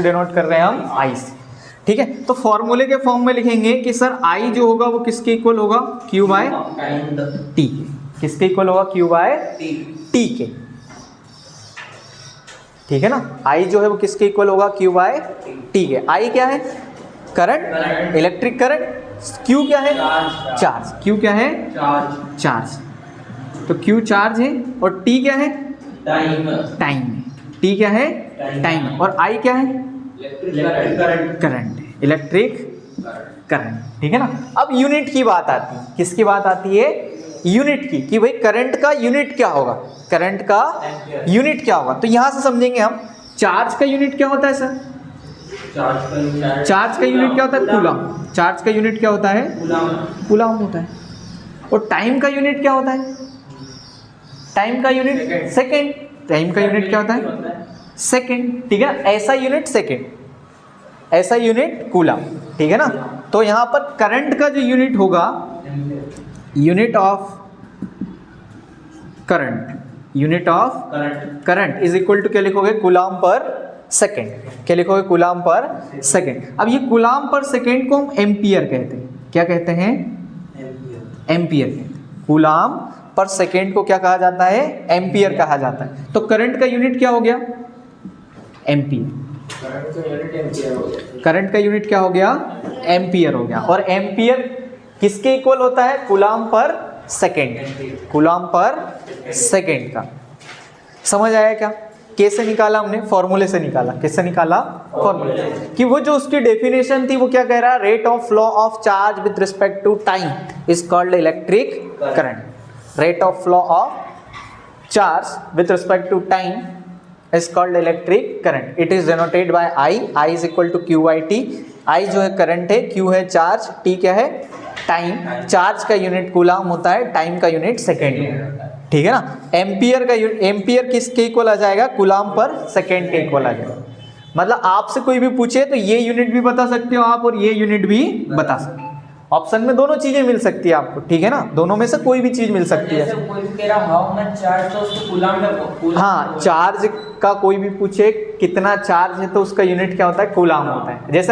Denote कर रहे हैं हम आई से, ठीक है। तो फॉर्मूले के फॉर्म में लिखेंगे कि सर आई जो होगा वो किसके इक्वल होगा, क्यू बाय टी के। किसके इक्वल होगा, क्यू बाय टी के, ठीक है ना। आई जो है वो किसके इक्वल होगा, क्यू बाय टी के। आई क्या है, करंट, इलेक्ट्रिक करंट। क्यू क्या है, चार्ज। क्यू क्या है, चार्ज। तो क्यू चार्ज है और टी क्या है, टाइम है। टी क्या है, टाइम। और आई क्या है, करंट है, इलेक्ट्रिक करंट, ठीक है ना। अब यूनिट की बात आती है, किसकी बात आती है, यूनिट की, कि भाई करंट का यूनिट क्या होगा, करंट का यूनिट क्या होगा। तो यहां से समझेंगे हम, चार्ज का यूनिट क्या होता है सर, चार्ज का यूनिट क्या होता है, कूलम। चार्ज का यूनिट क्या होता है, कूलम होता है। और टाइम का यूनिट क्या होता है, टाइम का यूनिट सेकेंड। टाइम का यूनिट क्या होता है, सेकेंड, ठीक है ना। ऐसा यूनिट सेकेंड, ऐसा यूनिट कूलम, ठीक है ना। तो यहां पर करंट का जो यूनिट होगा, unit of current, unit of current is equal to क्या लिखोगे, कूलम पर सेकेंड। क्या लिखोगे, कूलम पर सेकेंड। अब ये कूलम पर सेकेंड को हम एम्पियर कहते हैं। क्या कहते हैं, एम्पियर कहते हैं। कूलम पर सेकेंड को क्या कहा जाता है, एम्पियर कहा जाता है। तो करंट का यूनिट क्या हो गया, एम्पियर। करंट का यूनिट क्या हो गया, एम्पियर हो गया। और एम्पियर किसके इक्वल होता है, coulomb per second, coulomb per second का। समझ आया क्या, कैसे निकाला हमने, फॉर्मूले से निकाला। किससे निकाला, फॉर्मूले, कि वो जो उसकी डेफिनेशन थी वो क्या कह रहा है, rate of flow of charge with respect to time is called electric current. Rate of flow of charge with respect to time is called electric current. It is denoted by I. I is equal to Q by T. I जो है current है, Q है charge, T क्या है, time. Charge का unit coulomb होता है, time का यूनिट सेकेंड है, ठीक है ना। एम्पियर का एम्पियर किसके इक्वल आ जाएगा, कूलम पर सेकेंड के इक्वल आ जाएगा। मतलब आपसे कोई भी पूछे तो ये यूनिट भी बता सकते हो आप और ये यूनिट भी बता सकते हो। ऑप्शन में दोनों चीजें मिल सकती है आपको, ठीक है ना। दोनों में से कोई भी चीज मिल सकती है। हाँ, चार्ज का कोई भी पूछे कितना चार्ज है तो उसका यूनिट क्या होता है, कूलम होता है। जैसे